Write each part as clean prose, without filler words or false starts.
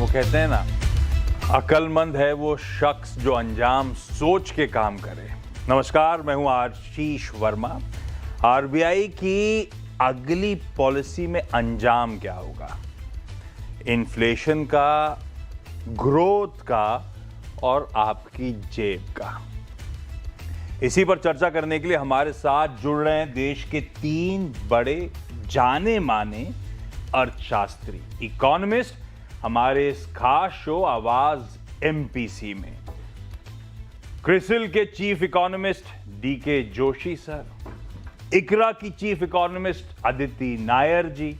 वो कहते हैं ना, अक्लमंद है वो शख्स जो अंजाम सोच के काम करे। नमस्कार, मैं हूं आशीष वर्मा। आरबीआई की अगली पॉलिसी में अंजाम क्या होगा, इन्फ्लेशन का, ग्रोथ का और आपकी जेब का। इसी पर चर्चा करने के लिए हमारे साथ जुड़ रहे हैं देश के 3 बड़े जाने माने अर्थशास्त्री, इकोनॉमिस्ट, हमारे इस खास शो आवाज एमपीसी में। क्रिसिल के chief economist DK Joshi sir, ICRA की चीफ इकोनॉमिस्ट अदिति नायर जी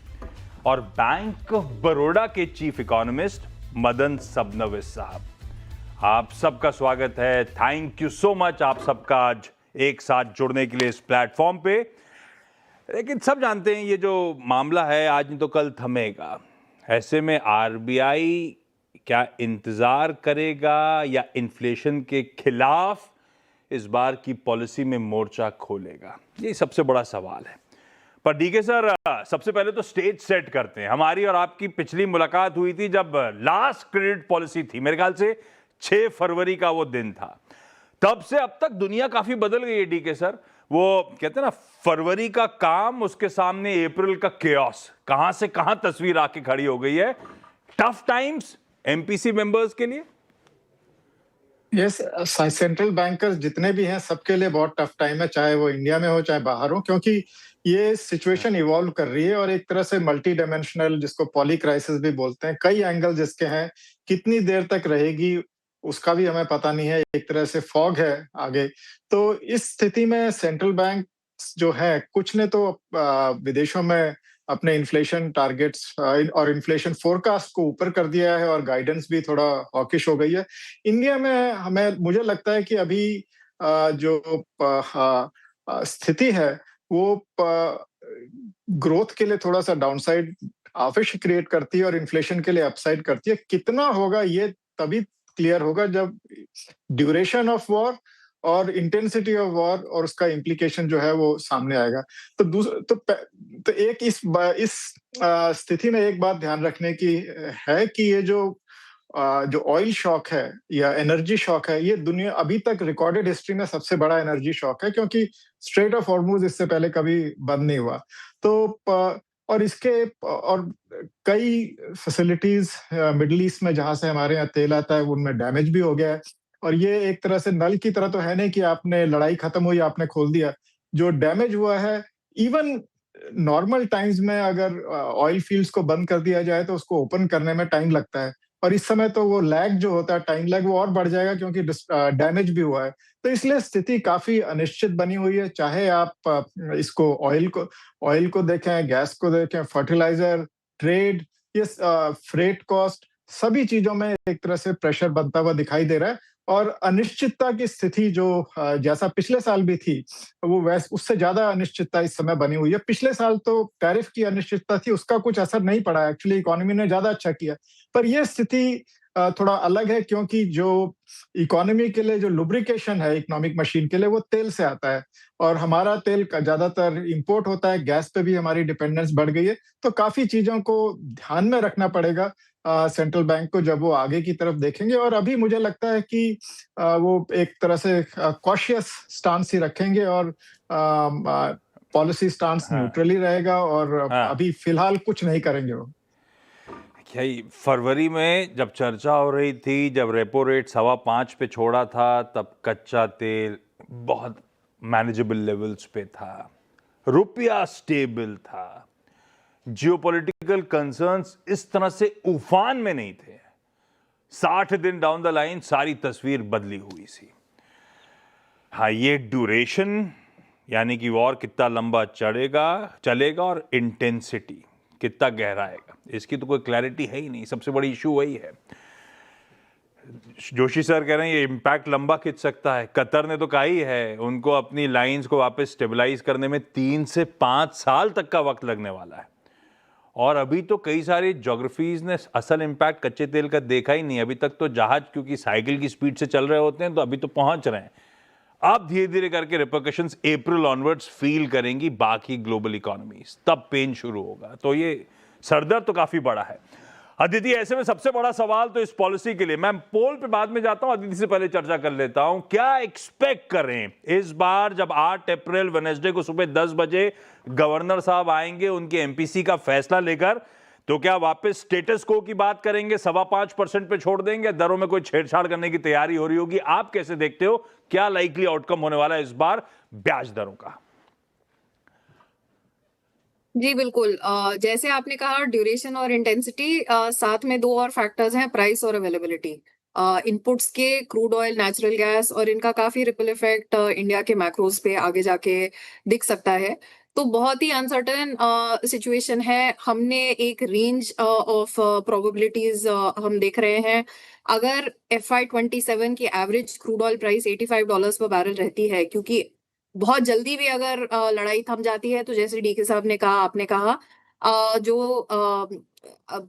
और बैंक ऑफ बड़ौदा के चीफ इकोनॉमिस्ट मदन सबनविस साहब। आप सबका स्वागत है। थैंक यू सो मच आप सबका आज एक साथ जुड़ने के लिए इस प्लेटफॉर्म पे। लेकिन सब जानते हैं ये जो मामला है आज नहीं तो कल थमेगा। ऐसे में आरबीआई क्या इंतजार करेगा या इन्फ्लेशन के खिलाफ इस बार की पॉलिसी में मोर्चा खोलेगा, ये सबसे बड़ा सवाल है। पर डीके सर, सबसे पहले तो स्टेज सेट करते हैं। हमारी और आपकी पिछली मुलाकात हुई थी जब लास्ट क्रेडिट पॉलिसी थी, मेरे ख्याल से 6 फरवरी का वो दिन था। तब से अब तक दुनिया काफी बदल गई है डीके सर। वो कहते हैं ना, फरवरी का काम, उसके सामने अप्रैल का केओस, कहां से कहां तस्वीर आके खड़ी हो गई है। टफ टाइम्स एमपीसी मेंबर्स के लिए। यस, सेंट्रल बैंकर्स जितने भी हैं सबके लिए बहुत टफ टाइम है, चाहे वो इंडिया में हो चाहे बाहर हो, क्योंकि ये सिचुएशन इवॉल्व कर रही है और एक तरह से मल्टी डायमेंशनल, जिसको पॉली क्राइसिस भी बोलते हैं, कई एंगल जिसके हैं। कितनी देर तक रहेगी उसका भी हमें पता नहीं है, एक तरह से फॉग है आगे। तो इस स्थिति में सेंट्रल बैंक जो है, कुछ ने तो विदेशों में अपने इन्फ्लेशन टारगेट्स और इन्फ्लेशन फोरकास्ट को ऊपर कर दिया है और गाइडेंस भी थोड़ा हॉकिश हो गई है। इंडिया में मुझे लगता है कि अभी जो स्थिति है वो ग्रोथ के लिए थोड़ा सा डाउनसाइड आफिश क्रिएट करती है और इन्फ्लेशन के लिए अपसाइड करती है। कितना होगा ये तभी क्लियर होगा जब ड्यूरेशन ऑफ वॉर और इंटेंसिटी ऑफ वॉर और उसका इम्प्लीकेशन जो है वो सामने आएगा। तो एक इस स्थिति में एक बात ध्यान रखने की है कि ये जो ऑयल शॉक है या एनर्जी शॉक है, ये दुनिया अभी तक रिकॉर्डेड हिस्ट्री में सबसे बड़ा एनर्जी शॉक है, क्योंकि स्ट्रेट ऑफ हॉर्मुज इससे पहले कभी बंद नहीं हुआ। तो और कई फैसिलिटीज मिडिल ईस्ट में जहां से हमारे यहाँ तेल आता है उनमें डैमेज भी हो गया है। और ये एक तरह से नल की तरह तो है नहीं कि आपने लड़ाई खत्म हुई आपने खोल दिया। जो डैमेज हुआ है, इवन नॉर्मल टाइम्स में अगर ऑयल फील्ड्स को बंद कर दिया जाए तो उसको ओपन करने में टाइम लगता है, और इस समय तो वो लैग जो होता है, टाइम लैग, वो और बढ़ जाएगा क्योंकि डैमेज भी हुआ है। तो इसलिए स्थिति काफी अनिश्चित बनी हुई है। चाहे आप इसको ऑयल को देखें, गैस को देखें, फर्टिलाइजर, ट्रेड, ये फ्रेट कॉस्ट, सभी चीजों में एक तरह से प्रेशर बनता हुआ दिखाई दे रहा है। और अनिश्चितता की स्थिति जो जैसा पिछले साल भी थी, वो उससे ज्यादा अनिश्चितता इस समय बनी हुई है। पिछले साल तो टैरिफ की अनिश्चितता थी, उसका कुछ असर नहीं पड़ा, एक्चुअली इकोनॉमी ने ज्यादा अच्छा किया। पर यह स्थिति थोड़ा अलग है, क्योंकि जो इकोनॉमी के लिए जो लुब्रिकेशन है इकोनॉमिक मशीन के लिए, वो तेल से आता है और हमारा तेल का ज्यादातर इंपोर्ट होता है। गैस पे भी हमारी डिपेंडेंस बढ़ गई है। तो काफी चीजों को ध्यान में रखना पड़ेगा सेंट्रल बैंक को जब वो आगे की तरफ देखेंगे। और अभी मुझे लगता है कि वो एक तरह से कॉशियस स्टांस ही रखेंगे और पॉलिसी स्टांस न्यूट्रली रहेगा, और अभी फिलहाल कुछ नहीं करेंगे वो। फरवरी में जब चर्चा हो रही थी, जब रेपो रेट 5.25 पे छोड़ा था, तब कच्चा तेल बहुत मैनेजेबल लेवल्स पे था, रुपया स्टेबल था, जियोपॉलिटिकल कंसर्न्स इस तरह से उफान में नहीं थे। 60 दिन डाउन द लाइन सारी तस्वीर बदली हुई सी। हाँ, ये ड्यूरेशन यानी कि वॉर कितना लंबा चलेगा और इंटेंसिटी कितना गहराएगा, इसकी तो कोई क्लैरिटी है ही नहीं। सबसे बड़ी इशू वही है। जोशी सर कह रहे हैं ये इम्पैक्ट लंबा खिंच सकता है। कतर ने तो कहा ही है, उनको अपनी लाइंस को वापस स्टेबलाइज करने में 3 से 5 साल तक का वक्त लगने वाला है। और अभी तो कई सारी ज्योग्राफीज ने असल इम्पैक्ट कच्चे तेल का देखा ही नहीं। अभी तक तो जहाज क्योंकि साइकिल की स्पीड से चल रहे होते हैं, तो अभी तो पहुंच रहे हैं। अब धीरे धीरे करके रिपरकशंस अप्रैल ऑनवर्ड्स फील करेंगी बाकी ग्लोबल इकोनॉमीज, तब पेन शुरू होगा। तो ये सरदर्द तो काफी बड़ा है। अदिति, ऐसे में सबसे बड़ा सवाल तो इस पॉलिसी के लिए, मैं पोल पे बाद में जाता हूं, अदिति से पहले चर्चा कर लेता हूं, क्या एक्सपेक्ट करें इस बार जब 8 अप्रैल वेडनेसडे को सुबह 10 बजे गवर्नर साहब आएंगे उनके एमपीसी का फैसला लेकर, तो क्या वापस स्टेटस को की बात करेंगे, 5.25% पे छोड़ देंगे, दरों में कोई छेड़छाड़ करने की तैयारी हो रही होगी? आप कैसे देखते हो, क्या लाइकली आउटकम होने वाला है इस बार ब्याज दरों का? जी बिल्कुल। जैसे आपने कहा ड्यूरेशन और इंटेंसिटी, साथ में दो और फैक्टर्स हैं, प्राइस और अवेलेबिलिटी। इनपुट्स के क्रूड ऑयल, नेचुरल गैस और इनका काफी रिपल इफेक्ट इंडिया के मैक्रोज पे आगे जाके दिख सकता है। तो बहुत ही अनसर्टेन सिचुएशन है। हमने एक रेंज ऑफ प्रोबेबिलिटीज हम देख रहे हैं। अगर FY27 की एवरेज क्रूड ऑयल प्राइस $85 पर बैरल रहती है, क्योंकि बहुत जल्दी भी अगर लड़ाई थम जाती है, तो जैसे डीके साहब ने कहा, आपने कहा, जो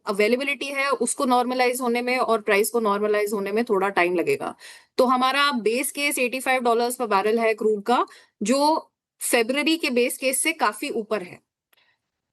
अवेलेबिलिटी है उसको नॉर्मलाइज होने में और प्राइस को नॉर्मलाइज होने में थोड़ा टाइम लगेगा। तो हमारा बेस केस $85 पर बैरल है क्रूड का, जो फेब्रुअरी के बेस केस से काफी ऊपर है।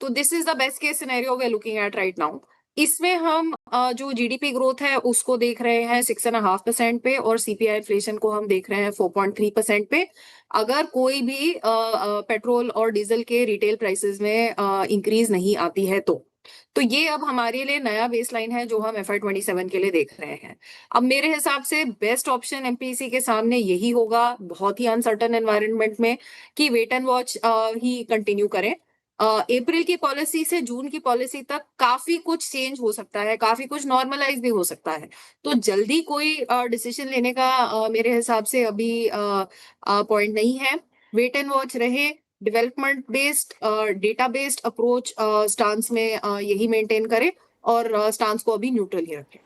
तो this is the best case scenario we are looking at right now. इसमें हम जो जीडीपी ग्रोथ है उसको देख रहे हैं 6.5% पे, और सीपीआई इन्फ्लेशन को हम देख रहे हैं 4.3% पे। अगर कोई भी पेट्रोल और डीजल के रिटेल प्राइसेस में इंक्रीज नहीं आती है तो ये अब हमारे लिए नया बेसलाइन है जो हम FY27 के लिए देख रहे हैं। अब मेरे हिसाब से बेस्ट ऑप्शन एमपीसी के सामने यही होगा, बहुत ही अनसर्टन एनवायरनमेंट में, कि वेट एंड वॉच ही कंटिन्यू करें। अप्रैल की पॉलिसी से जून की पॉलिसी तक काफी कुछ चेंज हो सकता है, काफी कुछ नॉर्मलाइज भी हो सकता है। तो जल्दी कोई डिसीजन लेने का मेरे हिसाब से अभी पॉइंट नहीं है। वेट एंड वॉच रहे, development based, data based approach stance में यही मेंटेन करें, और स्टांस को अभी न्यूट्रल ही रखें।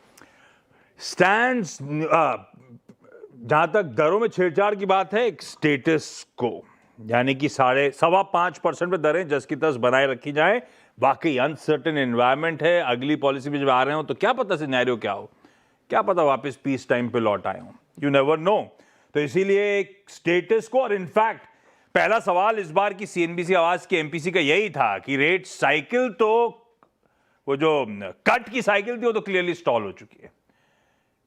स्टैंड्स, जहां तक दरों में छेड़छाड़ की बात है, एक स्टेटस को, यानी कि 5.25% पे दरें जस की तस बनाए रखी जाए। वाकई अनसर्टेन एनवायरनमेंट है, अगली पॉलिसी में जब आ रहे हो तो क्या पता सिनेरियो क्या हो, क्या पता वापस पीस टाइम पे लौट आए हो, यू नेवर नो। तो इसीलिए एक स्टेटस को, और इनफैक्ट पहला सवाल इस बार की सीएनबीसी आवाज के एमपीसी का यही था कि रेट साइकिल, तो वो जो कट की साइकिल थी वो तो क्लियरली स्टॉल हो चुकी है।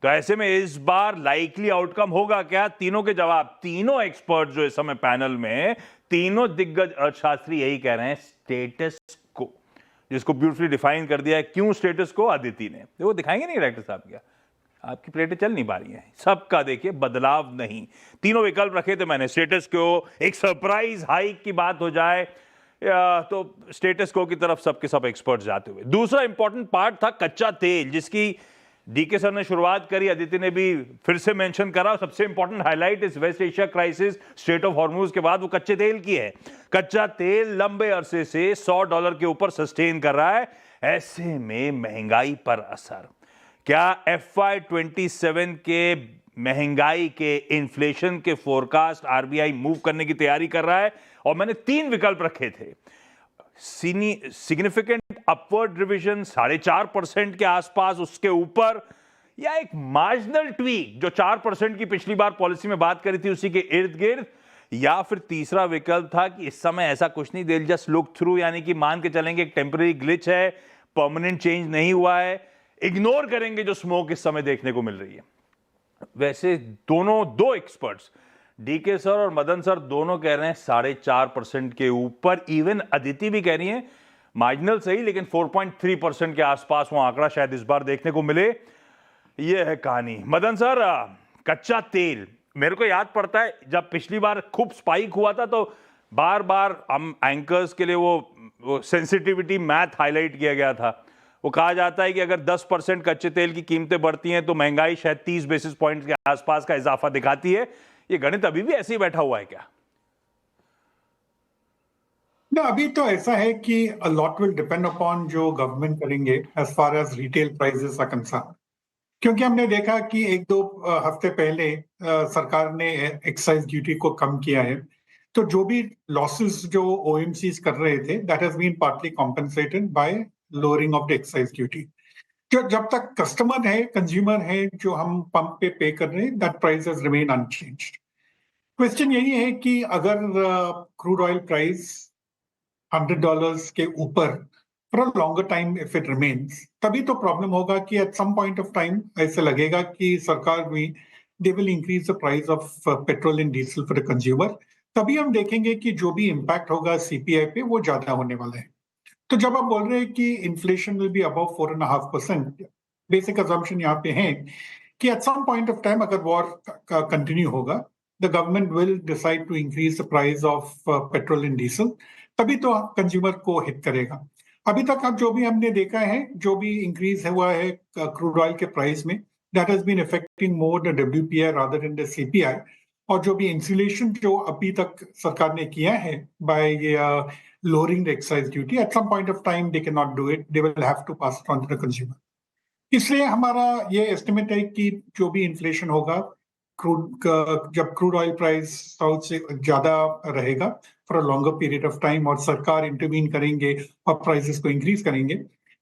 तो ऐसे में इस बार लाइकली आउटकम होगा क्या? तीनों के जवाब, तीनों एक्सपर्ट जो इस समय पैनल में, तीनों दिग्गज अर्थशास्त्री यही कह रहे हैं, स्टेटस को, जिसको ब्यूटीफुली डिफाइन कर दिया है। क्यों स्टेटस को? अदिति ने, वो दिखाएंगे नहीं डायरेक्टर साहब? क्या आपकी प्लेटें चल नहीं पा रही हैं? सबका देखिए बदलाव नहीं, तीनों विकल्प रखे थे मैंने। स्टेटस को, एक सरप्राइज हाइक की बात हो जाए तो स्टेटस को की तरफ सबके सब एक्सपर्ट जाते हुए। दूसरा इंपॉर्टेंट पार्ट था कच्चा तेल, जिसकी डीके सर ने शुरुआत करी, अदिति ने भी फिर से मेंशन करा। सबसे इंपॉर्टेंट हाईलाइट इस West Asia crisis, strait of Hormuz के बाद वो कच्चे तेल की है। कच्चा तेल लंबे अरसे से $100 के ऊपर सस्टेन कर रहा है। ऐसे में महंगाई पर असर क्या? FY27 के महंगाई के, इन्फ्लेशन के फोरकास्ट आरबीआई मूव करने की तैयारी कर रहा है, और मैंने 3 विकल्प रखे थे। सिग्निफिकेंट अपवर्ड रिविजन 4.5% के आसपास, उसके ऊपर, या एक मार्जिनल ट्वीक जो 4% की पिछली बार पॉलिसी में बात करी थी उसी के इर्द गिर्द, या फिर तीसरा विकल्प था कि इस समय ऐसा कुछ नहीं, दिल जस्ट लुक थ्रू, यानी कि मान के चलेंगे एक टेम्पररी ग्लिच है, परमानेंट चेंज नहीं हुआ है, इग्नोर करेंगे जो स्मोक इस समय देखने को मिल रही है। वैसे दो एक्सपर्ट्स, डीके सर और मदन सर, दोनों कह रहे हैं 4.5% के ऊपर। इवन अदिति भी कह रही है मार्जिनल सही, लेकिन 4.3% के आसपास वो आंकड़ा शायद इस बार देखने को मिले। ये है कहानी। मदन सर, कच्चा तेल, मेरे को याद पड़ता है जब पिछली बार खूब स्पाइक हुआ था तो बार बार हम एंकर्स के लिए वो सेंसिटिविटी मैथ हाईलाइट किया गया था। वो कहा जाता है कि अगर 10% कच्चे तेल की कीमतें बढ़ती हैं तो महंगाई शायद 30 बेसिस पॉइंट्स के आसपास का इजाफा दिखाती है। ये गणित अभी भी ऐसे ही बैठा हुआ है क्या? ना, अभी तो ऐसा है कि a lot will depend upon जो गवर्नमेंट करेंगे as far as retail prices are concern. क्योंकि हमने देखा कि 1-2 हफ्ते पहले सरकार ने एक्साइज ड्यूटी को कम किया है, तो जो भी लॉसेस जो ओएमसीज कर रहे थे, that has been partly compensated by lowering of the excise duty. जो जब तक कस्टमर है, कंज्यूमर है, जो हम पंप पे कर रहे हैं, that price has remain unchanged. Question यही है कि अगर क्रूड ऑयल प्राइस $100 के ऊपर for a longer time if it remains, तभी तो प्रॉब्लम होगा कि at some point of time ऐसे लगेगा कि सरकार भी they will increase the price of petrol and diesel for the consumer. तभी हम देखेंगे कि जो भी इम्पैक्ट होगा सीपीआई पे वो ज्यादा होने वाला है। तो जब आप बोल रहे हैं कि inflation will be above 4.5%, basic assumption यहाँ पे है कि at some point of time अगर वॉर कंटिन्यू होगा, the government will decide to increase the price of petrol and diesel, तभी तो कंज्यूमर को हिट करेगा। अभी तक अब जो भी हमने देखा है, जो भी इंक्रीज हुआ है क्रूड ऑयल के प्राइस में, that has been affecting more the WPI rather than the CPI. और जो भी इंसुलेशन जो अभी तक सरकार ने किया है bye lowering the excise duty, at some point of time they cannot do it, they will have to pass it on to the consumer. इसलिए हमारा ये एस्टिमेट है कि जो भी इन्फ्लेशन होगा, जब क्रूड ऑयल प्राइस साउथ से ज्यादा रहेगा for a longer period of time और सरकार इंटरवीन करेंगे और प्राइसेस को इंक्रीज करेंगे,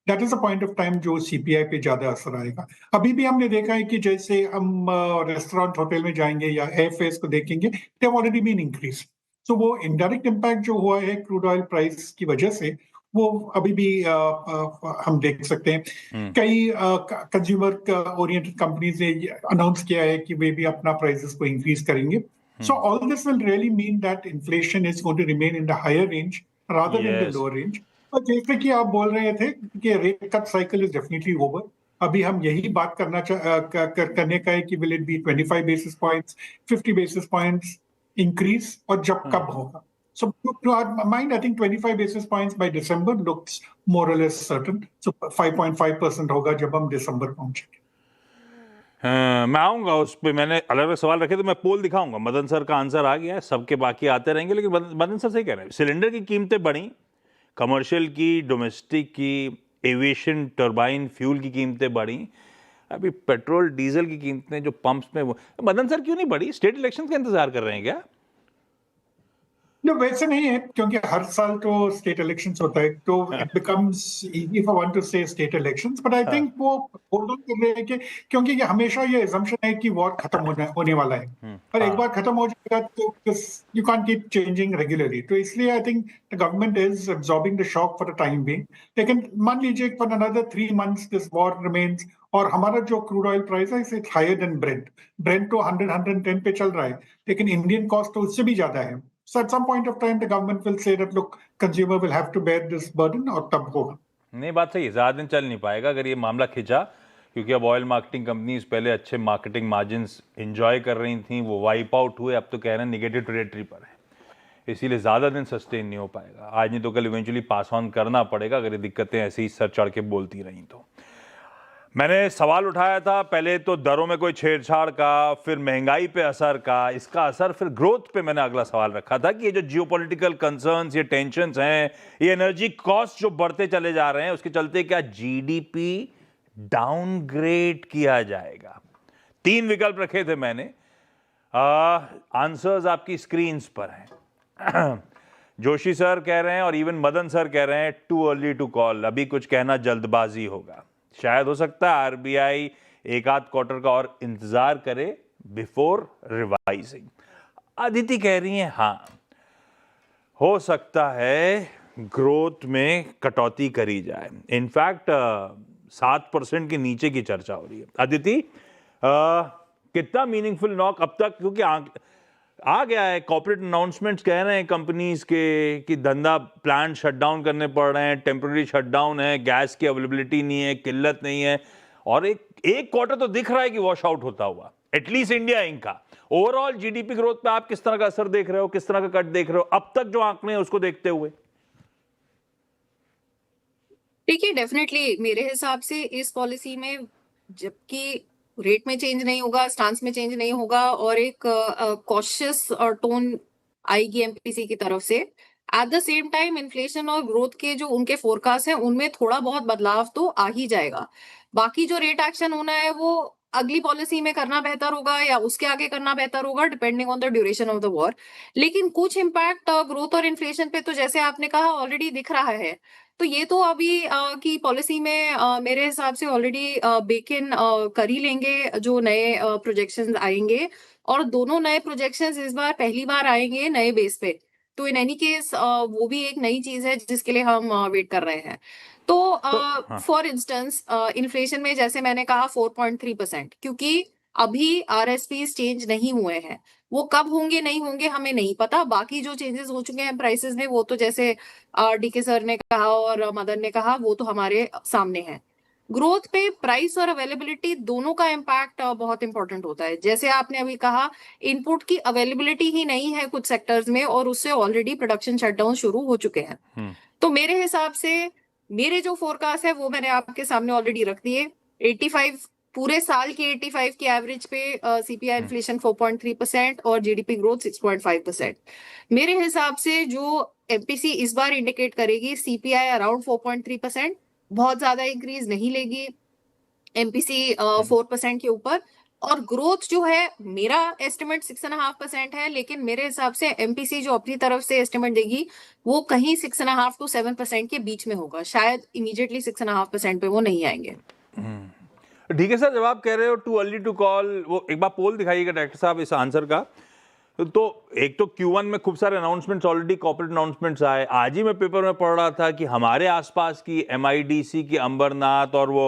that is a point of time जो सीपीआई पे ज्यादा असर आएगा। अभी भी हमने देखा है कि जैसे हम रेस्टोरेंट होटल में जाएंगे या एयर फेयर्स को देखेंगे, they have already been increase. तो वो इनडायरेक्ट इम्पैक्ट जो हुआ है क्रूड ऑयल प्राइस की वजह से, वो अभी भी हम देख सकते हैं। कई कंज्यूमर ओरिएंटेड कंपनीज ने अनाउंस किया है कि वे भी अपना प्राइसेस को इंक्रीज करेंगे। So all this will really mean that inflation is going to remain in the higher range rather than the lower range. और जैसे कि आप बोल रहे थे कि rate cut cycle is definitely over. अभी हम यही बात करने का है कि will it be 25 basis points, 50 basis points increase, और जब कब होगा। So to our mind, I think 25 basis points by December looks more or less certain. So 5.5% होगा जब हम दिसंबर पहुंचेंगे। मैं आऊंगा उस पे, मैंने अलग अलग सवाल रखे तो मैं पोल दिखाऊंगा। मदन सर का आंसर आ गया है, सबके बाकी आते रहेंगे। लेकिन मदन सर सही कह रहे हैं, सिलेंडर की कीमतें बढ़ी, कमर्शियल की, डोमेस्टिक की, एविएशन टर्बाइन फ्यूल की कीमतें बढ़ी। अभी पेट्रोल डीजल की कीमतें जो पंप्स में, मदन सर क्यों नहीं बढ़ी? स्टेट इलेक्शन का इंतजार कर रहे हैं क्या? No, वैसे नहीं है, क्योंकि हर साल तो स्टेट इलेक्शंस होता है, तो it becomes easy for one two से state elections. But I think वो होल्ड ऑन कर रहे हैं कि क्योंकि ये हमेशा ये assumption है कि वॉर खत्म होने वाला है, और एक बार खत्म हो जाएगा तो you can't keep changing regularly. तो इसलिए I think the government is absorbing the shock for the time being. लेकिन मान लीजिए for another 3 months this war remains, और हमारा जो क्रूड ऑयल प्राइस है इट्स हायर देन ब्रेंट तो 100-110 पे चल रहा है, लेकिन इंडियन कॉस्ट तो उससे भी ज्यादा है। So at some point of time, the government will say that, look, consumer will have to bear this burden, और तब होगा। नहीं, बात सही है, ज़्यादा दिन चल नहीं पाएगा अगर ये मामला खिंचा, क्योंकि अब ऑयल मार्केटिंग कंपनीज पहले अच्छे मार्केटिंग मार्जिन्स एंजॉय कर रही थी, वो वाइप आउट हुए, अब तो कह रहे हैं निगेटिव टेरिटरी पर है, इसीलिए ज़्यादा दिन सस्टेन नहीं हो पाएगा। आज नहीं तो कल इवेंचुअली पास ऑन करना पड़ेगा अगर ये दिक्कतें ऐसे ही सर चढ़ के बोलती रहीं तो। मैंने सवाल उठाया था पहले तो दरों में कोई छेड़छाड़ का, फिर महंगाई पे असर का, इसका असर, फिर ग्रोथ पे मैंने अगला सवाल रखा था कि ये जो जियोपॉलिटिकल कंसर्न्स, ये टेंशन्स हैं, ये एनर्जी कॉस्ट जो बढ़ते चले जा रहे हैं, उसके चलते क्या जीडीपी डाउनग्रेड किया जाएगा? 3 विकल्प रखे थे मैंने, आंसर्स आपकी स्क्रीन्स पर हैं। जोशी सर कह रहे हैं और इवन मदन सर कह रहे हैं टू अर्ली टू कॉल, अभी कुछ कहना जल्दबाजी होगा। शायद हो सकता है आरबीआई एक आध क्वार्टर का और इंतजार करे बिफोर रिवाइजिंग। अदिति कह रही हैं हाँ, हो सकता है ग्रोथ में कटौती करी जाए। इनफैक्ट 7% के नीचे की चर्चा हो रही है। अदिति, कितना मीनिंगफुल नॉक अब तक, क्योंकि आ गया है, कॉर्पोरेट अनाउंसमेंट्स कह रहे हैं कंपनीज के कि धंधा प्लांट शटडाउन करने पड़ रहे हैं, टेम्पररी शटडाउन है, गैस की अवेलेबिलिटी नहीं है, किल्लत नहीं है, और एक क्वार्टर तो दिख रहा है कि वॉश आउट होता हुआ, एटलीस्ट इंडिया इंक का। ओवरऑल जीडीपी ग्रोथ पे आप किस तरह का असर देख रहे हो, किस तरह का कट देख रहे हो अब तक जो आंकड़े हैं उसको देखते हुए? देखिए, डेफिनेटली मेरे हिसाब से इस पॉलिसी में जबकि रेट में चेंज नहीं होगा, स्टांस में चेंज नहीं होगा, और एक कॉशियस टोन आएगी एमपीसी की तरफ से। At the same time inflation और ग्रोथ के जो उनके फोरकास्ट हैं उनमें थोड़ा बहुत बदलाव तो आ ही जाएगा। बाकी जो रेट एक्शन होना है वो अगली पॉलिसी में करना बेहतर होगा या उसके आगे करना बेहतर होगा, depending on the duration of the war. लेकिन कुछ इम्पैक्ट ग्रोथ और इन्फ्लेशन पे तो जैसे आपने कहा ऑलरेडी दिख रहा है। तो ये तो अभी की पॉलिसी में मेरे हिसाब से ऑलरेडी बेक इन कर ही लेंगे जो नए प्रोजेक्शंस आएंगे, और दोनों नए प्रोजेक्शंस इस बार पहली बार आएंगे नए बेस पे। तो इन एनी केस वो भी एक नई चीज है जिसके लिए हम वेट कर रहे हैं। तो हाँ। फॉर इंस्टेंस इन्फ्लेशन में जैसे मैंने कहा 4.3%, क्योंकि अभी आरएसपीज चेंज नहीं हुए हैं। वो कब होंगे नहीं होंगे हमें नहीं पता। बाकी जो चेंजेस हो चुके हैं प्राइसेस में, वो तो जैसे डीके सर ने कहा और मदन ने कहा, वो तो हमारे सामने है। ग्रोथ पे प्राइस और अवेलेबिलिटी दोनों का इम्पैक्ट बहुत इंपॉर्टेंट होता है। जैसे आपने अभी कहा, इनपुट की अवेलेबिलिटी ही नहीं है कुछ सेक्टर्स में, और उससे ऑलरेडी प्रोडक्शन शटडाउन शुरू हो चुके हैं। तो मेरे हिसाब से मेरे जो फोरकास्ट है वो मैंने आपके सामने ऑलरेडी रख दिए। 85 पूरे साल की 85 की एवरेज पे सीपीआई इन्फ्लेशन 4.3% और जीडीपी ग्रोथ 6.5%। मेरे हिसाब से जो एमपीसी इस बार इंडिकेट करेगी सीपीआई अराउंड 4.3%, बहुत ज्यादा इंक्रीज नहीं लेगी एमपीसी 4% के ऊपर। और ग्रोथ जो है, मेरा एस्टिमेट 6.5% है, लेकिन मेरे हिसाब से एमपीसी जो अपनी तरफ से एस्टिमेट देगी वो कहीं 6.5 to 7% के बीच में होगा। शायद इमीडिएटली 6.5% पे वो नहीं आएंगे। ठीक है सर, जब आप कह रहे हो टू अर्ली टू कॉल, वो एक बार पोल दिखाइएगा डायरेक्टर साहब इस आंसर का। तो एक तो Q1 में खूब सारे अनाउंसमेंट्स ऑलरेडी कॉर्पोरेट अनाउंसमेंट्स आए। आज ही मैं पेपर में पढ़ रहा था कि हमारे आसपास की MIDC की अंबरनाथ और वो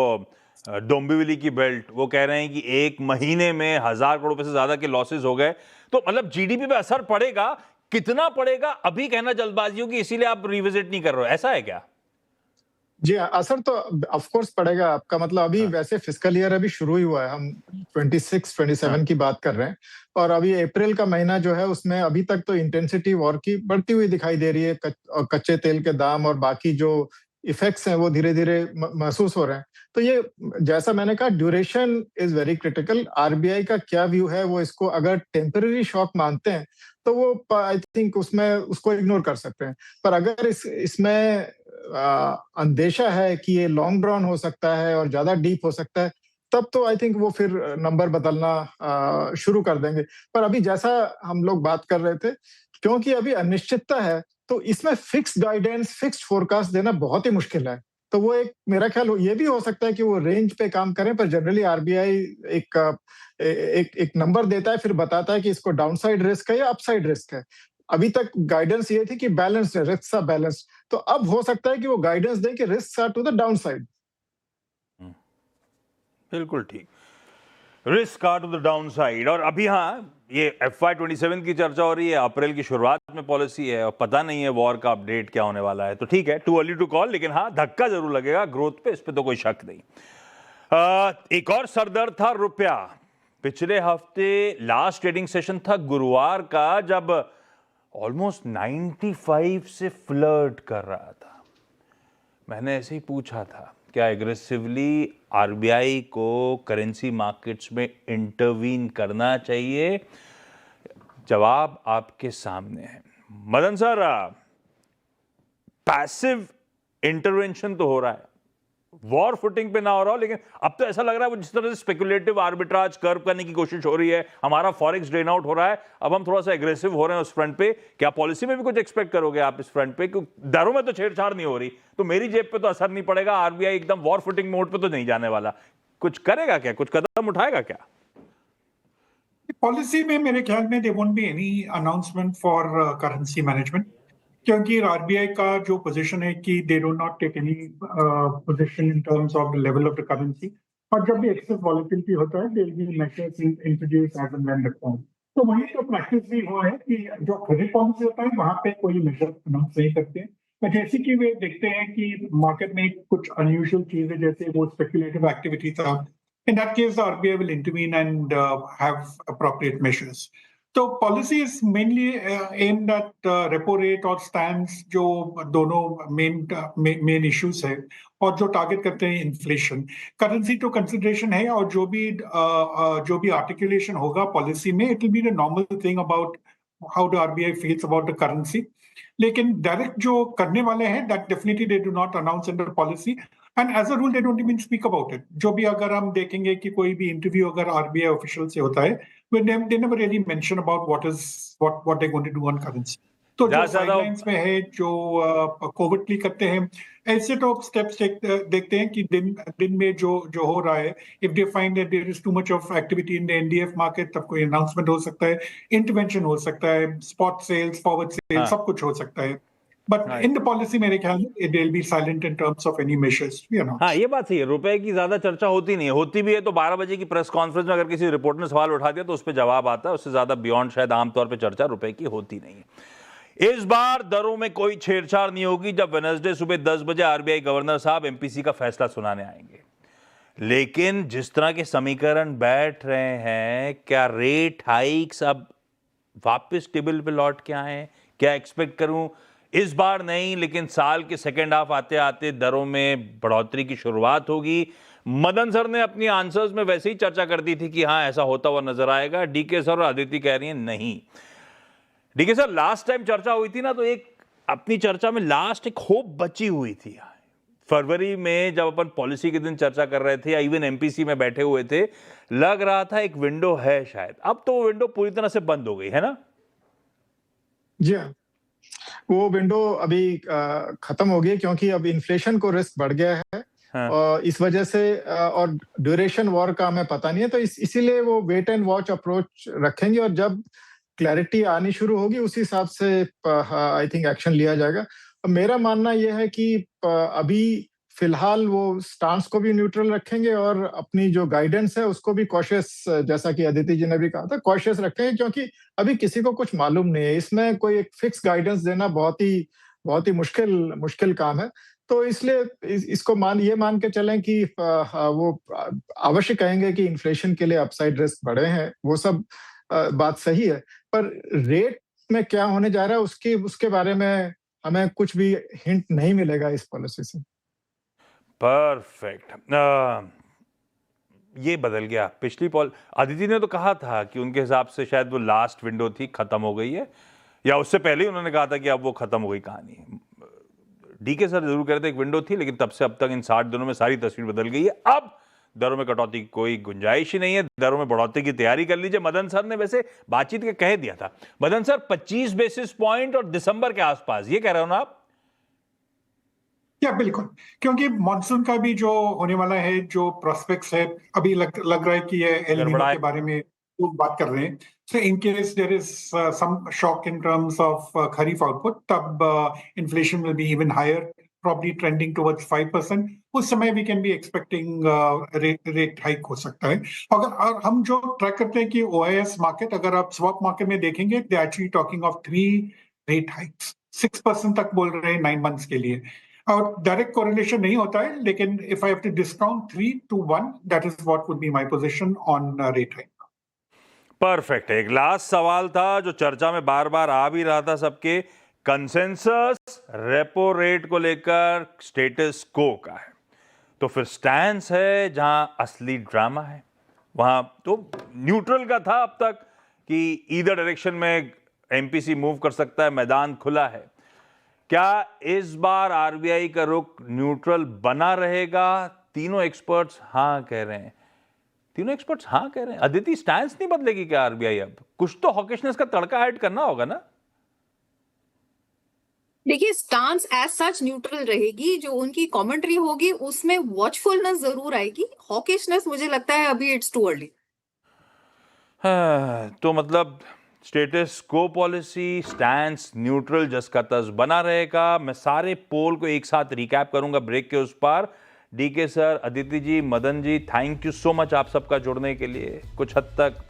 डोंबिवली की बेल्ट, वो कह रहे हैं कि एक महीने में 1000 करोड़ रुपए से ज्यादा के लॉसेस हो गए। तो मतलब जीडीपी पे असर पड़ेगा, कितना पड़ेगा अभी कहना जल्दबाजी होगी, इसीलिए आप रिविजिट नहीं कर रहे हो, ऐसा है क्या? जी असर तो ऑफ कोर्स पड़ेगा। आपका मतलब अभी वैसे फिस्कल ईयर अभी शुरू ही हुआ है, हम 26-27 की बात कर रहे हैं, और अभी अप्रैल का महीना जो है उसमें अभी तक तो इंटेंसिटी वॉर की बढ़ती हुई दिखाई दे रही है। कच्चे तेल के दाम और बाकी जो इफेक्ट्स हैं वो धीरे धीरे महसूस हो रहे हैं। तो ये जैसा मैंने कहा, duration is very critical. RBI का क्या व्यू है, वो इसको अगर टेम्पररी शॉक मानते हैं तो वो आई थिंक उसमें उसको इग्नोर कर सकते हैं। पर अगर इसमें अंदेशा है कि ये लॉन्ग ड्रॉन हो सकता है और ज्यादा डीप हो सकता है, तब तो आई थिंक वो फिर नंबर बदलना शुरू कर देंगे। पर अभी जैसा हम लोग बात कर रहे थे, क्योंकि अभी अनिश्चितता है, तो इसमें फिक्स गाइडेंस, फिक्स फोरकास्ट देना बहुत ही मुश्किल है। तो वो एक मेरा ख्याल ये भी हो सकता है कि वो रेंज पे काम करें, पर जनरली आरबीआई एक नंबर देता है, फिर बताता है कि इसको डाउनसाइड रिस्क है या अपसाइड रिस्क है। अभी तक गाइडेंस ये थी कि बैलेंस्ड है, रिस्क बैलेंस्ड। तो अब हो सकता है कि वो गाइडेंस दें कि risk are to the downside. बिल्कुल ठीक, risk are to the downside. और अभी हाँ, ये FY27 की चर्चा हो रही है, अप्रैल की शुरुआत में पॉलिसी है और पता नहीं है वॉर का अपडेट क्या होने वाला है। तो ठीक है, टू अर्ली टू कॉल, लेकिन हाँ धक्का जरूर लगेगा ग्रोथ पे, इस पे तो कोई शक नहीं। एक और सरदर्द था रुपया। पिछले हफ्ते लास्ट ट्रेडिंग सेशन था गुरुवार का, जब ऑलमोस्ट 95 से फ्लर्ट कर रहा था। मैंने ऐसे ही पूछा था, क्या एग्रेसिवली आरबीआई को करेंसी मार्केट्स में इंटरवीन करना चाहिए? जवाब आपके सामने है। मदन सर, पैसिव इंटरवेंशन तो हो रहा है, वॉर फुटिंग पे ना हो रहा हो, लेकिन अब तो ऐसा लग रहा है वो जिस तरह से स्पेकुलेटिव आर्बिट्राज कर्व करने की कोशिश हो रही है, हमारा फॉरेक्स ड्रेन आउट हो रहा है, अब हम थोड़ा सा एग्रेसिव हो रहे हैं उस फ्रंट पे। क्या पॉलिसी में भी कुछ एक्सपेक्ट करोगे आप इस फ्रंट पे? क्योंकि दरों में तो छेड़छाड़ नहीं हो रही, तो मेरी जेब पे तो असर नहीं पड़ेगा, आरबीआई एकदम वॉर फुटिंग मोड पे तो नहीं जाने वाला। कुछ करेगा क्या, कुछ कदम उठाएगा क्या? पॉलिसी में मेरे ख्याल में there won't be any announcement for currency management, क्योंकि आरबीआई का जो पोजीशन है कि they do not take any position in terms of the level of the currency, और जब भी एक्सेस वॉलेटिलिटी होता है they will be measures introduce as and when required. तो वही तो प्रैक्टिस भी हुआ है कि जो क्रेडिट पॉलिसी होता है वहां पे कोई मेजर अनाउंस नहीं करते हैं। तो जैसे कि वे देखते हैं कि मार्केट में कुछ अनयूजुअल चीजें, जैसे वो स्पेकुलेटिव एक्टिविटी था, in that case the RBI will intervene and have appropriate measures. तो policy is mainly aimed at repo rate और स्टैंड्स, जो दोनों मेन इश्यूज है, और जो टारगेट करते हैं इन्फ्लेशन। करेंसी तो कंसिडरेशन है, और जो भी आर्टिकुलेशन होगा पॉलिसी में, it will be the normal thing about how the RBI feels about the currency. लेकिन डायरेक्ट जो करने वाले हैं, that definitely they do not announce in the policy, and as a rule they don't even speak about it. जो भी अगर हम देखेंगे कि कोई भी इंटरव्यू अगर आरबीआई ऑफिशियल से होता है, they never really mention about what they're going to do on currency. तो जो साइडलाइंस में है, जो कोविडली करते हैं, ऐसे तो स्टेप्स देखते हैं कि दिन में जो हो रहा है, if they find that there is too much of activity in the NDF market, तब कोई अनाउंसमेंट हो सकता है, इंटरवेंशन हो सकता है, स्पॉट सेल्स, फॉरवर्ड सेल्स, सब कुछ हो सकता है। But in the policy, मेरे ख्याल में they'll be silent in terms of any measures to be announced. हाँ, ये बात सही है। रुपए की ज्यादा चर्चा होती नहीं है, होती भी है तो 12 बजे की प्रेस कॉन्फ्रेंस में अगर किसी रिपोर्टर ने सवाल उठा दिया तो उस पर जवाब आता है, उससे ज्यादा बियॉन्ड शायद आमतौर पे चर्चा रुपए की होती नहीं है। इस बार दरों में कोई छेड़छाड़ नहीं होगी जब वेडनेसडे सुबह 10 बजे आरबीआई गवर्नर साहब एमपीसी का फैसला सुनाने आएंगे। लेकिन जिस तरह के समीकरण बैठ रहे हैं, क्या रेट हाइक्स अब वापस टेबल पे लौट के आए? क्या एक्सपेक्ट करूं? इस बार नहीं, लेकिन साल के सेकेंड हाफ आते आते दरों में बढ़ोतरी की शुरुआत होगी। मदन सर ने अपनी आंसर्स में वैसे ही चर्चा कर दी थी कि हाँ ऐसा होता हुआ नजर आएगा। डीके सर और अदिति कह रही हैं नहीं। डीके सर, लास्ट टाइम चर्चा हुई थी ना, तो एक अपनी चर्चा में लास्ट एक होप बची हुई थी। फरवरी में जब अपन पॉलिसी के दिन चर्चा कर रहे थे या इवन एमपीसी में बैठे हुए थे, लग रहा था एक विंडो है शायद। अब तो वो विंडो पूरी तरह से बंद हो गई है ना? जी हाँ, वो विंडो अभी खत्म हो गई क्योंकि अब इन्फ्लेशन को रिस्क बढ़ गया है। हाँ। और इस वजह से और ड्यूरेशन वॉर का हमें पता नहीं है, तो इसीलिए वो वेट एंड वॉच अप्रोच रखेंगे और जब क्लैरिटी आनी शुरू होगी उसी हिसाब से आई थिंक एक्शन लिया जाएगा। मेरा मानना यह है कि अभी फिलहाल वो स्टांस को भी न्यूट्रल रखेंगे और अपनी जो गाइडेंस है उसको भी कॉशियस, जैसा कि अदिति जी ने भी कहा था, कॉशियस रखेंगे, क्योंकि अभी किसी को कुछ मालूम नहीं है। इसमें कोई एक फिक्स गाइडेंस देना बहुत ही मुश्किल काम है। तो इसलिए इसको ये मान के चलें कि वो अवश्य कहेंगे कि इन्फ्लेशन के लिए अपसाइड रिस्क बढ़े हैं, वो सब बात सही है, पर रेट में क्या होने जा रहा है उसके बारे में हमें कुछ भी हिंट नहीं मिलेगा इस पॉलिसी से। परफेक्ट। ये बदल गया। पिछली अदिति ने तो कहा था कि उनके हिसाब से शायद वो लास्ट विंडो थी, खत्म हो गई है, या उससे पहले ही उन्होंने कहा था कि अब वो खत्म हो गई कहानी। डीके सर जरूर कह रहे थे एक विंडो थी, लेकिन तब से अब तक इन 60 दिनों में सारी तस्वीर बदल गई है। अब दरों में कटौती की कोई गुंजाइश ही नहीं है। दरों में बढ़ोतरी की तैयारी कर लीजिए। मदन सर ने वैसे बातचीत के कह दिया था, मदन सर 25 बेसिस पॉइंट और दिसंबर के आसपास, ये कह रहे हो ना आप? या बिल्कुल, क्योंकि मॉनसून का भी जो होने वाला है, जो प्रोस्पेक्ट्स है, अभी लग रहा है कि ये एल नीनो के बारे में लोग बात कर रहे हैं। So in case there is some shock in terms of kharif output, तब inflation will be even higher, probably trending towards 5%. उस समय we can be expecting rate hike हो सकता है। अगर हम जो ट्रैक करते हैं कि OIS मार्केट, अगर आप स्वैप मार्केट में देखेंगे, they are actually talking of 3 rate hikes, 6% तक बोल रहे हैं 9 months के लिए। और डायरेक्ट कोरिलेशन नहीं होता है, लेकिन if I have to discount 3 to 1, that is what would be my position on rate hike. Perfect. एक लास्ट सवाल था जो चर्चा में बार बार आ भी रहा था सबके, कंसेंसस रेपो रेट को लेकर स्टेटस को का है, तो फिर स्टैंस है जहां असली ड्रामा है। वहां तो न्यूट्रल का था अब तक कि ईदर डायरेक्शन में एमपीसी मूव कर सकता है, मैदान खुला है। क्या इस बार आरबीआई का रुख न्यूट्रल बना रहेगा? तीनों एक्सपर्ट्स हाँ कह रहे हैं। अदिति, स्टैंस नहीं बदलेगी क्या आरबीआई? अब कुछ तो हॉकिशनेस का तड़का ऐड करना होगा ना? देखिए, स्टांस एज सच न्यूट्रल रहेगी। जो उनकी कमेंट्री होगी उसमें वॉचफुलनेस जरूर आएगी। हॉकिशनेस मुझे लगता है अभी इट्स टू अर्ली। तो मतलब स्टेटस को पॉलिसी, स्टैंस न्यूट्रल, जिसका तर्ज बना रहेगा। मैं सारे पोल को एक साथ रिकैप करूंगा ब्रेक के उस पार। DK sir, Aditi ji, Madan ji, thank you so much आप सबका जुड़ने के लिए, कुछ हद तक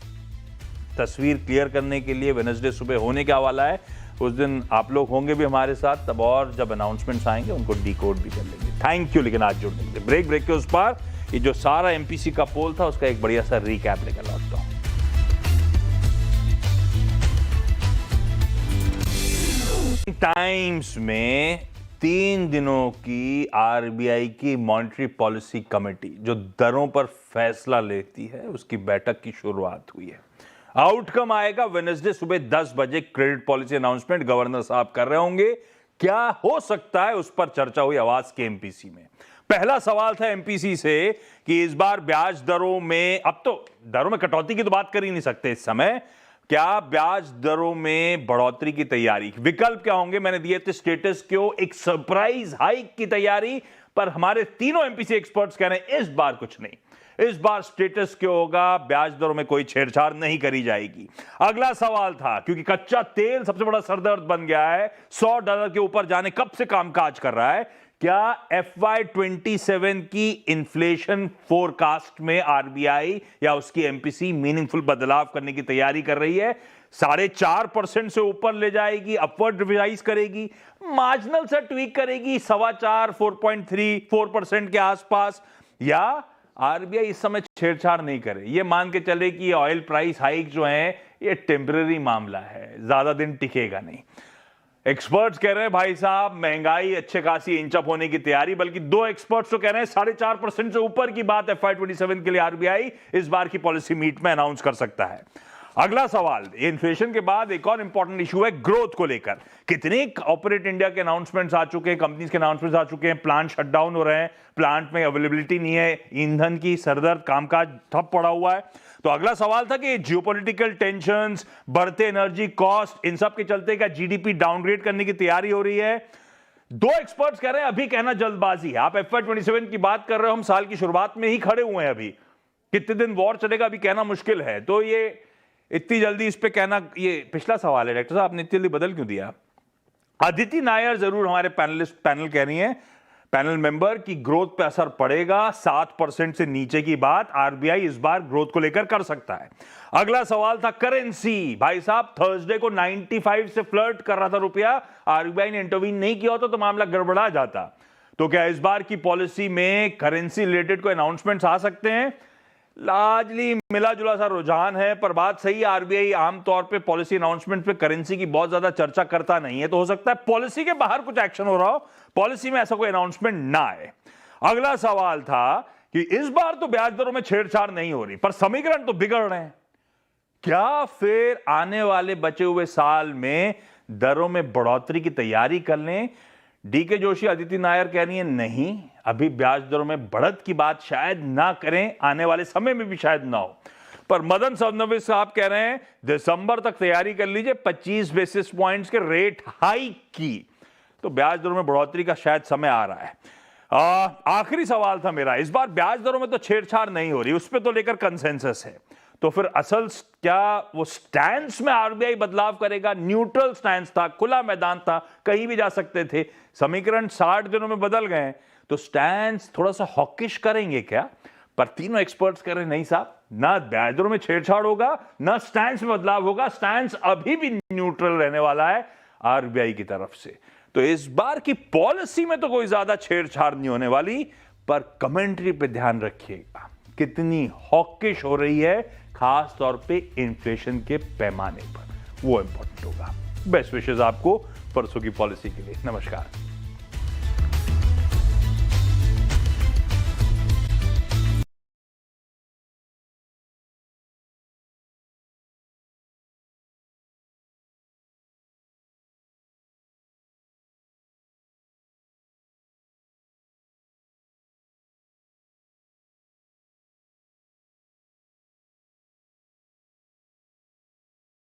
तस्वीर क्लियर करने के लिए। वेडनेसडे सुबह होने का वाला है, उस दिन आप लोग होंगे भी हमारे साथ, तब और जब अनाउंसमेंट्स आएंगे उनको डिकोड भी कर लेंगे। Thank you. लेकिन आज जुड़ने के लिए ब्रेक के उस पार ये जो सारा एमपीसी का पोल था उसका एक बढ़िया सा रिकैप लेकर लौटता हूं। टाइम्स में 3 दिनों की आरबीआई की मॉनेटरी पॉलिसी कमेटी जो दरों पर फैसला लेती है, उसकी बैठक की शुरुआत हुई है। आउटकम आएगा वेडनेसडे सुबह 10 बजे। क्रेडिट पॉलिसी अनाउंसमेंट गवर्नर साहब कर रहे होंगे। क्या हो सकता है, उस पर चर्चा हुई आवाज के एमपीसी में। पहला सवाल था एमपीसी से कि इस बार ब्याज दरों में, अब तो दरों में कटौती की तो बात कर ही नहीं सकते इस समय, क्या ब्याज दरों में बढ़ोतरी की तैयारी? विकल्प क्या होंगे? मैंने दिए थे स्टेटस क्यो, एक सरप्राइज हाइक की तैयारी, पर हमारे तीनों एमपीसी एक्सपर्ट्स कह रहे हैं इस बार कुछ नहीं, इस बार स्टेटस क्यों होगा, ब्याज दरों में कोई छेड़छाड़ नहीं करी जाएगी। अगला सवाल था, क्योंकि कच्चा तेल सबसे बड़ा सरदर्द बन गया है, $100 के ऊपर जाने कब से कामकाज कर रहा है, क्या FY27 की इन्फ्लेशन फोरकास्ट में आरबीआई या उसकी एमपीसी मीनिंगफुल बदलाव करने की तैयारी कर रही है? 4.5% से ऊपर ले जाएगी, अपवर्ड रिवाइज करेगी, मार्जिनल से ट्वीक करेगी 4.25, 4.3, 4% के आसपास, या आरबीआई इस समय छेड़छाड़ नहीं करे, ये मान के चले कि ये ऑयल प्राइस हाइक जो है ये टेम्पररी मामला है, ज्यादा दिन टिकेगा नहीं। एक्सपर्ट्स कह रहे हैं भाई साहब महंगाई अच्छे खासी इंच अप होने की तैयारी, बल्कि दो एक्सपर्ट्स तो कह रहे हैं 4.5% से ऊपर की बात FY27 के लिए आरबीआई इस बार की पॉलिसी मीट में अनाउंस कर सकता है। अगला सवाल, इन्फ्लेशन के बाद एक और इंपॉर्टेंट इशू है ग्रोथ को लेकर। कितने ऑपरेट इंडिया के अनाउंसमेंट्स आ चुके हैं, कंपनीज के अनाउंसमेंट्स आ चुके हैं, प्लांट शटडाउन हो रहे हैं, प्लांट में अवेलेबिलिटी नहीं है, ईंधन की सरदर्द, कामकाज ठप पड़ा हुआ है। तो अगला सवाल था कि जियोपॉलिटिकल टेंशंस, बढ़ते एनर्जी कॉस्ट, इन सब के चलते क्या जीडीपी डाउनग्रेड करने की तैयारी हो रही है? दो एक्सपर्ट्स कह रहे हैं अभी कहना जल्दबाजी है। आप FY27 की बात कर रहे हो, हम साल की शुरुआत में ही खड़े हुए हैं, अभी कितने दिन वॉर चलेगा अभी कहना मुश्किल है, तो ये इतनी जल्दी इस पे कहना, ये पिछला सवाल है डॉक्टर साहब, आपने इतनी जल्दी बदल क्यों दिया? अदिति नायर जरूर हमारे पैनल कह रही हैं, पैनल मेंबर की ग्रोथ पे असर पड़ेगा, 7% से नीचे की बात आरबीआई इस बार ग्रोथ को लेकर कर सकता है। अगला सवाल था करेंसी, भाई साहब थर्सडे को 95 से फ्लर्ट कर रहा था रुपया, आरबीआई ने इंटरवीन नहीं किया होता तो मामला गड़बड़ा जाता। तो क्या इस बार की पॉलिसी में करेंसी रिलेटेड कोई अनाउंसमेंट्स आ सकते हैं? लार्जली मिला जुला सा रुझान है, पर बात सही है, आरबीआई आमतौर पे पॉलिसी अनाउंसमेंट पे करेंसी की बहुत ज्यादा चर्चा करता नहीं है, तो हो सकता है पॉलिसी के बाहर कुछ एक्शन हो रहा हो, पॉलिसी में ऐसा कोई अनाउंसमेंट ना आए। अगला सवाल था कि इस बार तो ब्याज दरों में छेड़छाड़ नहीं हो रही, पर समीकरण तो बिगड़ रहे हैं, क्या फिर आने वाले बचे हुए साल में दरों में बढ़ोतरी की तैयारी कर लें? डीके जोशी, अदिति नायर कह रही है नहीं, अभी ब्याज दरों में बढ़त की बात शायद ना करें, आने वाले समय में भी शायद ना हो। पर मदन फडणवीस साहब कह रहे हैं दिसंबर तक तैयारी कर लीजिए 25 बेसिस पॉइंट्स के रेट हाइक की, तो ब्याज दरों में बढ़ोतरी का शायद समय आ रहा है। आखिरी सवाल था मेरा, इस बार ब्याज दरों में तो छेड़छाड़ नहीं हो रही, उस पर तो लेकर कंसेंसस है, तो फिर असल क्या वो स्टैंस में आरबीआई बदलाव करेगा? न्यूट्रल स्टैंस था, खुला मैदान था, कहीं भी जा सकते थे, समीकरण 60 दिनों में बदल गए, तो स्टैंस थोड़ा सा हॉकिश करेंगे क्या? पर तीनों एक्सपर्ट्स कह रहे नहीं साहब, ना ब्याज दरों में छेड़छाड़ होगा, ना स्टैंस में बदलाव होगा, स्टैंस अभी भी न्यूट्रल रहने वाला है आरबीआई की तरफ से। तो इस बार की पॉलिसी में तो कोई ज्यादा छेड़छाड़ नहीं होने वाली, पर कमेंट्री पे ध्यान रखिएगा, कितनी हॉकिश हो रही है, खास तौर पे इन्फ्लेशन के पैमाने पर, वो इंपॉर्टेंट होगा। बेस्ट विशेष आपको परसों की पॉलिसी के लिए। नमस्कार।